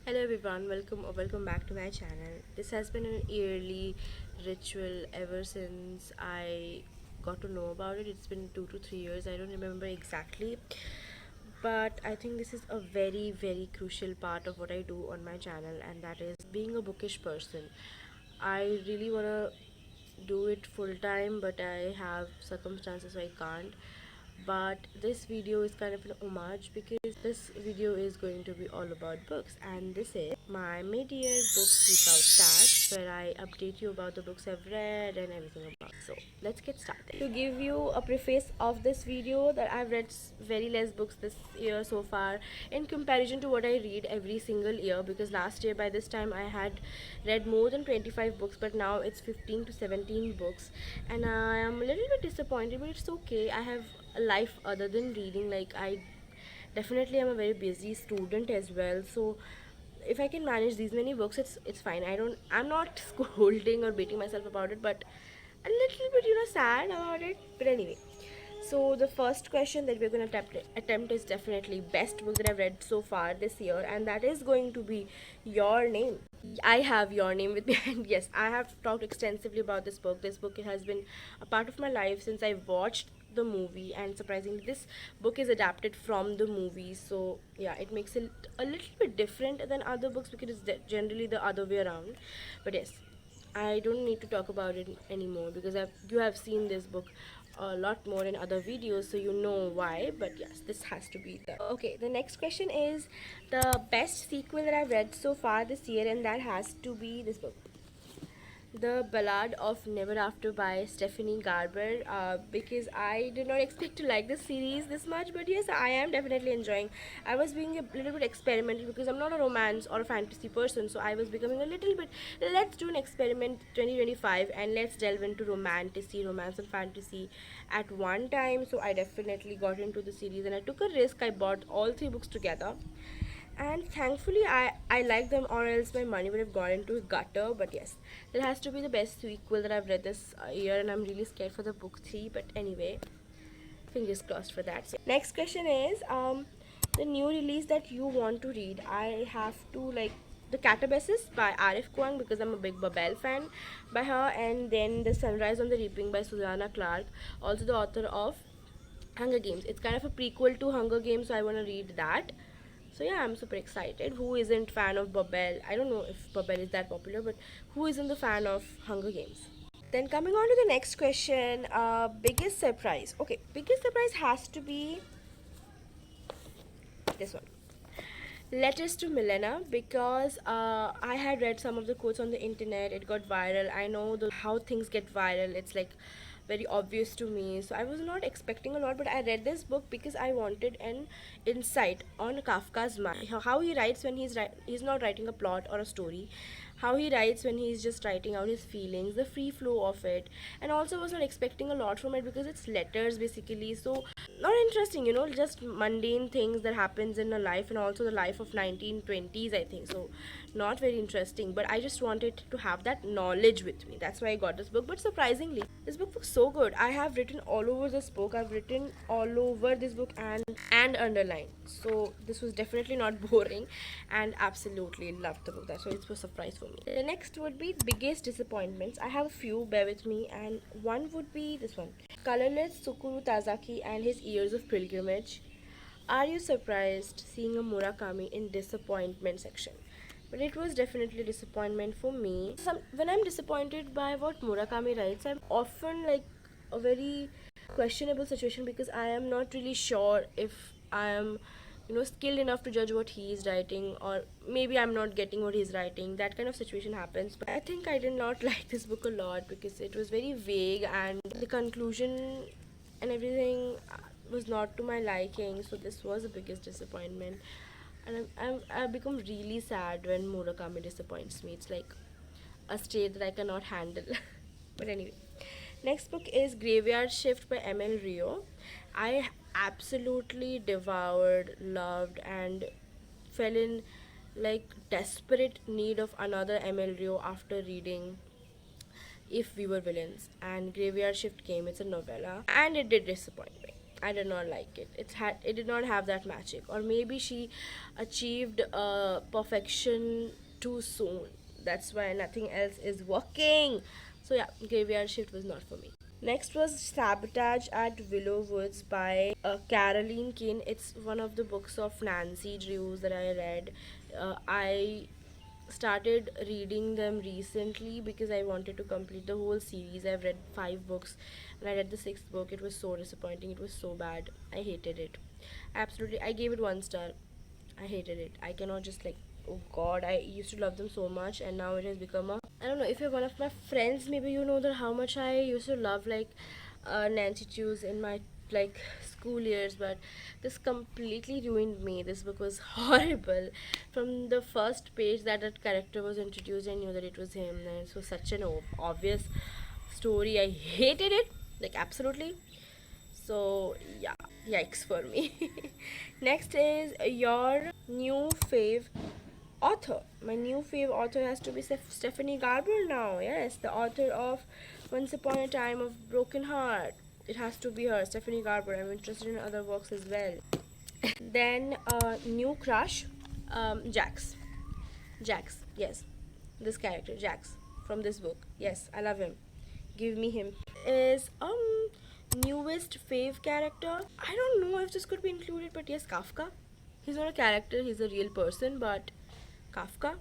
Hello everyone, welcome back to my channel. This has been an yearly ritual ever since I got to know about it. It's been 2 to 3 years. I don't remember exactly, but I think this is a very crucial part of what I do on my channel, and that is being a bookish person. I really wanna do it full time, but I have circumstances so I can't. But this video is kind of an homage because this video is going to be all about books, and this is my mid-year book seek out stats where I update you about the books I've read and everything about. So let's get started. To give you a preface of this video, that I've read very less books this year so far in comparison to what I read every single year, because last year by this time I had read more than 25 books, but now it's 15 to 17 books, and I am a little bit disappointed, but it's okay. I have a life other than reading. Like, I definitely am a very busy student as well, so if I can manage these many books, it's fine. I'm not scolding or beating myself about it, but a little bit, sad about it. But anyway, so the first question that we're going to attempt is definitely best book that I've read so far this year, and that is going to be Your Name. I have Your Name with me, and yes, I have talked extensively about this book. This book has been a part of my life since I watched the movie, and surprisingly, this book is adapted from the movie. So yeah, it makes it a little bit different than other books because it's generally the other way around. But yes, I don't need to talk about it anymore because you have seen this book a lot more in other videos, so you know why. But yes, this has to be the okay. The next question is the best sequel that I've read so far this year, and that has to be this book, the Ballad of Never After by Stephanie Garber, because I did not expect to like this series this much, but yes, I am definitely enjoying. I was being a little bit experimental because I'm not a romance or a fantasy person, so I was becoming a little bit, let's do an experiment 2025 and let's delve into romance and fantasy at one time. So I definitely got into the series and I took a risk. I bought all three books together, and thankfully I like them, or else my money would have gone into a gutter. But yes, that has to be the best sequel that I've read this year, and I'm really scared for the book 3. But anyway, fingers crossed for that. So next question is the new release that you want to read. I have to like the Catabasis by Arif Kwang because I'm a big Babel fan by her, and then The Sunrise on the Reaping by Susanna Clark, also the author of Hunger Games. It's kind of a prequel to Hunger Games, so I want to read that. So yeah, I'm super excited. Who isn't fan of Babel? I don't know if Babel is that popular, but who isn't the fan of Hunger Games? Then coming on to the next question, biggest surprise. Okay, biggest surprise has to be this one. Letters to Milena, because I had read some of the quotes on the internet. It got viral. I know how things get viral. It's like very obvious to me. So I was not expecting a lot, but I read this book because I wanted an insight on Kafka's mind. How he writes when he's not writing a plot or a story. How he writes when he's just writing out his feelings, the free flow of it, and also was not expecting a lot from it because it's letters basically. So not interesting, just mundane things that happens in a life, and also the life of 1920s, I think. So not very interesting, but I just wanted to have that knowledge with me. That's why I got this book. But surprisingly, this book was so good. I have written all over this book. I've written all over this book and underlined. So this was definitely not boring, and absolutely loved the book. That's why it was a surprise for me. The next would be biggest disappointments. I have a few, bear with me, and one would be this one. Colorless Tsukuru Tazaki and his Years of Pilgrimage. Are you surprised seeing a Murakami in disappointment section? But it was definitely a disappointment for me. When I'm disappointed by what Murakami writes, I'm often like a very questionable situation because I am not really sure if I am skilled enough to judge what he is writing, or maybe I'm not getting what he's writing. That kind of situation happens. But I think I did not like this book a lot because it was very vague, and the conclusion and everything was not to my liking. So this was the biggest disappointment, and I've become really sad when Murakami disappoints me. It's like a state that I cannot handle. But anyway, next book is Graveyard Shift by ML Rio. I absolutely devoured, loved, and fell in like desperate need of another ML Rio after reading If We Were Villains, and Graveyard Shift came. It's a novella, and it did disappoint me. I did not like it. It did not have that magic, or maybe she achieved perfection too soon. That's why nothing else is working. So yeah, Graveyard Shift was not for me. Next was Sabotage at Willow Woods by Caroline Keane. It's one of the books of Nancy Drews that I read. I started reading them recently because I wanted to complete the whole series. I've read 5 books and I read the 6th book. It was so disappointing. It was so bad. I hated it. Absolutely. I gave it 1 star. I hated it. I cannot just like, oh god, I used to love them so much and now it has become a, I don't know, if you're one of my friends, maybe you know that how much I used to love like Nancy Chews in my like school years, but this completely ruined me. This book was horrible. From the first page that that character was introduced, I knew that it was him, and it was such an obvious story. I hated it, like absolutely. So yeah, yikes for me. Next is your new fave author. My new fave author has to be Stephanie Garber now. Yes, the author of Once Upon a Time of Broken Heart. It has to be her, Stephanie Garber. I'm interested in other works as well. Then new crush, Jax. Jax, yes, this character Jax from this book. Yes, I love him. Give me him. Is newest fave character. I don't know if this could be included, but yes, Kafka. He's not a character, he's a real person, but Kafka.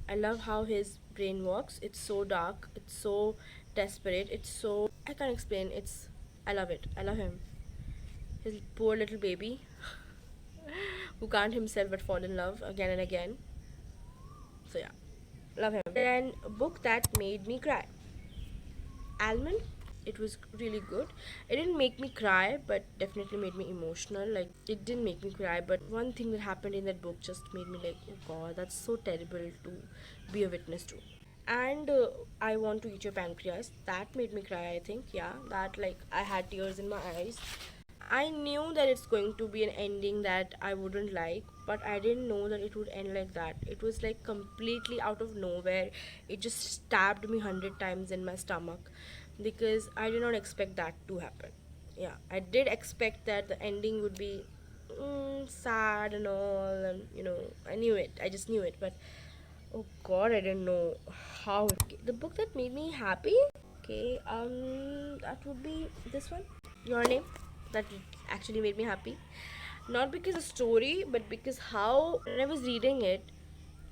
I love how his brain works. It's so dark, it's so desperate, it's so, I can't explain. It's, I love it. I love him. His poor little baby who can't himself but fall in love again and again. So yeah, love him. Then a book that made me cry. Almond. It was really good. It didn't make me cry, but definitely made me emotional. Like, it didn't make me cry, but one thing that happened in that book just made me like, oh god, that's so terrible to be a witness to. And I Want to Eat Your Pancreas. That made me cry, I think. Yeah, that, like, I had tears in my eyes. I knew that it's going to be an ending that I wouldn't like, but I didn't know that it would end like that. It was like completely out of nowhere. It just stabbed me 100 times in my stomach because I did not expect that to happen. Yeah, I did expect that the ending would be sad and all, and I knew it. I just knew it, but oh god, I didn't know how. Okay, the book that made me happy. Okay, that would be this one, Your Name. That actually made me happy. Not because the story, but because how when I was reading it,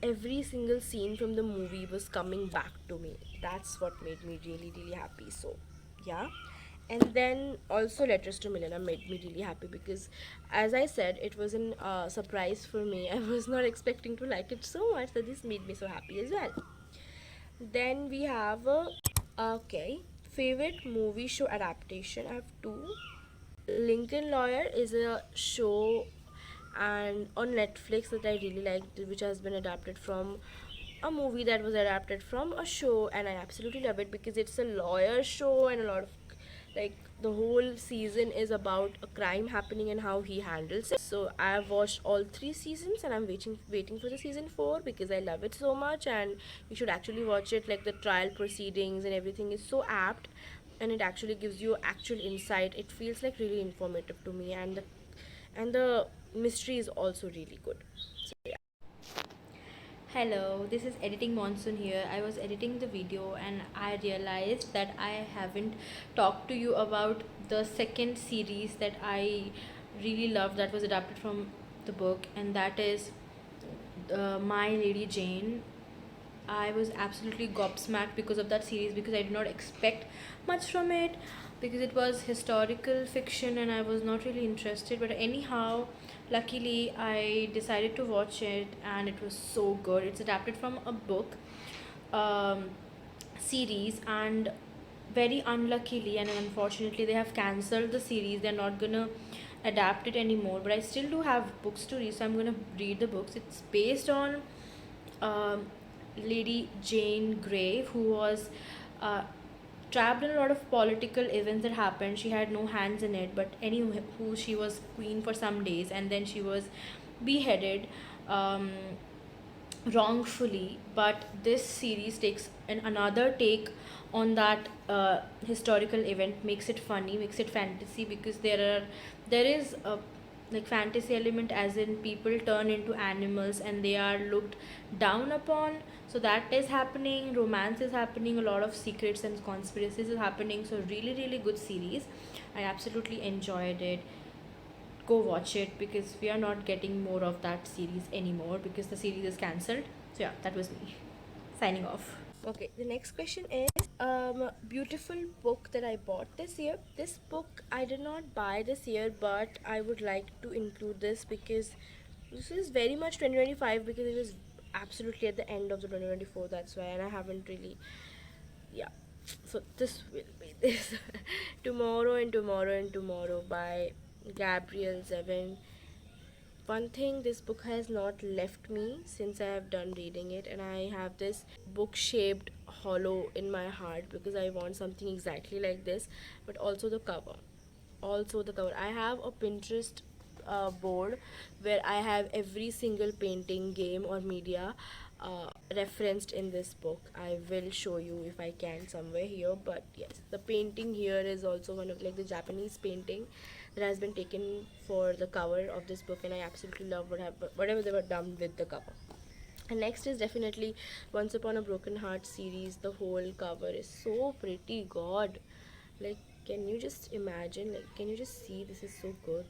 every single scene from the movie was coming back to me. That's what made me really, really happy. So, yeah. And then also Letters to Milena made me really happy because, as I said, it was a surprise for me. I was not expecting to like it so much that this made me so happy as well. Then we have okay, favorite movie show adaptation. I have two. Lincoln Lawyer is a show and on Netflix that I really liked, which has been adapted from a movie that was adapted from a show, and I absolutely love it because it's a lawyer show and a lot of like the whole season is about a crime happening and how he handles it. So I have watched all 3 seasons and I'm waiting for the season 4 because I love it so much, and you should actually watch it. Like the trial proceedings and everything is so apt, and it actually gives you actual insight. It feels like really informative to me, and the mystery is also really good. So yeah. Hello, this is editing Monsoon here. I was editing the video and I realized that I haven't talked to you about the second series that I really loved that was adapted from the book, and that is My Lady Jane. I was absolutely gobsmacked because of that series because I did not expect much from it because it was historical fiction and I was not really interested. But anyhow, luckily, I decided to watch it and it was so good. It's adapted from a book um, series, and very unluckily and unfortunately, they have cancelled the series. They're not gonna adapt it anymore, but I still do have books to read, so I'm gonna read the books. It's based on um, Lady Jane Grey, who was uh, trapped in a lot of political events that happened. She had no hands in it, but anyway, who she was queen for some days, and then she was beheaded. Um, wrongfully, but this series takes another take on that historical event, makes it funny, makes it fantasy, because there is a like fantasy element, as in people turn into animals and they are looked down upon. So that is happening, romance is happening, a lot of secrets and conspiracies is happening. So really really good series. I absolutely enjoyed it. Go watch it, because we are not getting more of that series anymore because the series is cancelled. So yeah, that was me signing off. Okay, the next question is beautiful book that I bought this year. This book I did not buy this year, but I would like to include this because this is very much 2025, because it was absolutely at the end of the 2024. That's why, and I haven't really, yeah. So this will be this Tomorrow and Tomorrow and Tomorrow by Gabrielle Zevin. One thing, this book has not left me since I have done reading it, and I have this book shaped hollow in my heart because I want something exactly like this. But also the cover, I have a Pinterest board where I have every single painting, game or media referenced in this book. I will show you if I can somewhere here, but yes, the painting here is also one of like the Japanese painting that has been taken for the cover of this book, and I absolutely love whatever they were done with the cover. And next is definitely Once Upon a Broken Heart series. The whole cover is so pretty, god. Like, can you just imagine, like, can you just see, this is so good.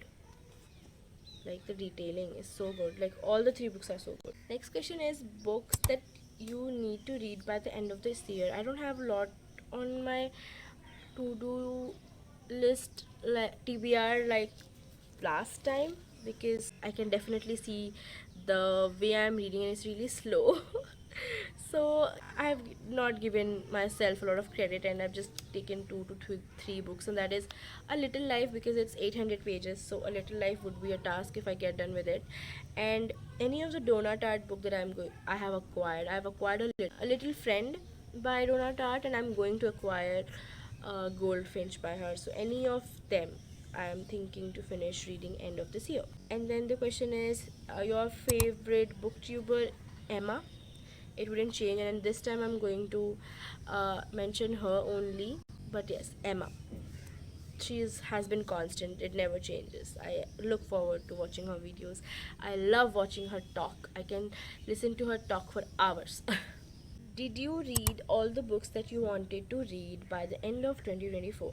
Like, the detailing is so good. Like, all the three books are so good. Next question is books that you need to read by the end of this year. I don't have a lot on my to do list, like TBR, like last time, because I can definitely see the way I'm reading and it's really slow. So I've not given myself a lot of credit, and I've just taken three books, and that is A Little Life, because it's 800 pages. So A Little Life would be a task if I get done with it. And any of the Donut Art book that I have acquired. I've acquired a Little Friend by Donut Art, and I'm going to acquire Goldfinch by her. So any of them I am thinking to finish reading end of this year. And then the question is your favorite booktuber. Emma. It wouldn't change, and this time I'm going to mention her only. But yes, Emma. Has been constant. It never changes. I look forward to watching her videos. I love watching her talk. I can listen to her talk for hours. Did you read all the books that you wanted to read by the end of 2024?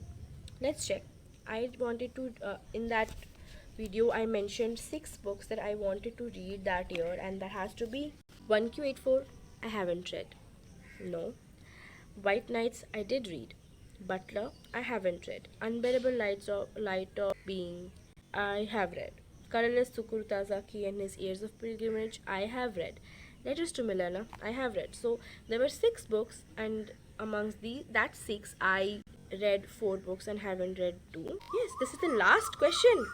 Let's check. I wanted to, in that video, I mentioned 6 books that I wanted to read that year, and that has to be 1Q84. I haven't read. No. White Nights, I did read. Butler, I haven't read. Unbearable Light of Being, I have read. Colorless Tukur Tazaki and His Years of Pilgrimage, I have read. Letters to Milena, I have read. So there were 6 books, and amongst that 6, I read 4 books and haven't read 2. Yes, this is the last question.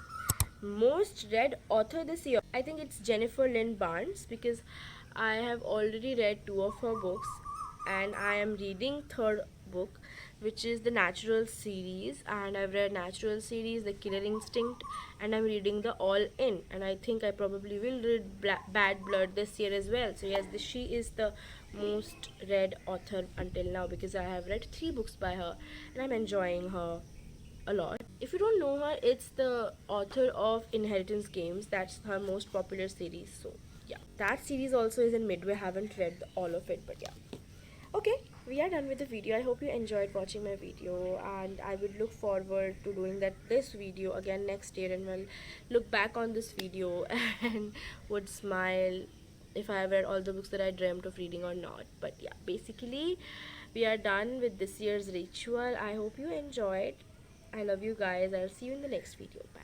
Most read author this year. I think it's Jennifer Lynn Barnes, because I have already read 2 of her books, and I am reading third book, which is the Natural series, and I've read Natural series, The Killer Instinct, and I'm reading the All In, and I think I probably will read Bad Blood this year as well. So yes, she is the most read author until now, because I have read 3 books by her, and I'm enjoying her a lot. If you don't know her, it's the author of Inheritance Games. That's her most popular series. So yeah, that series also is in midway. Haven't read all of it, but yeah. Okay, we are done with the video. I hope you enjoyed watching my video, and I would look forward to doing this video again next year, and will look back on this video and would smile if I have read all the books that I dreamt of reading or not. But yeah, basically we are done with this year's ritual. I hope you enjoyed. I love you guys. I'll see you in the next video. Bye.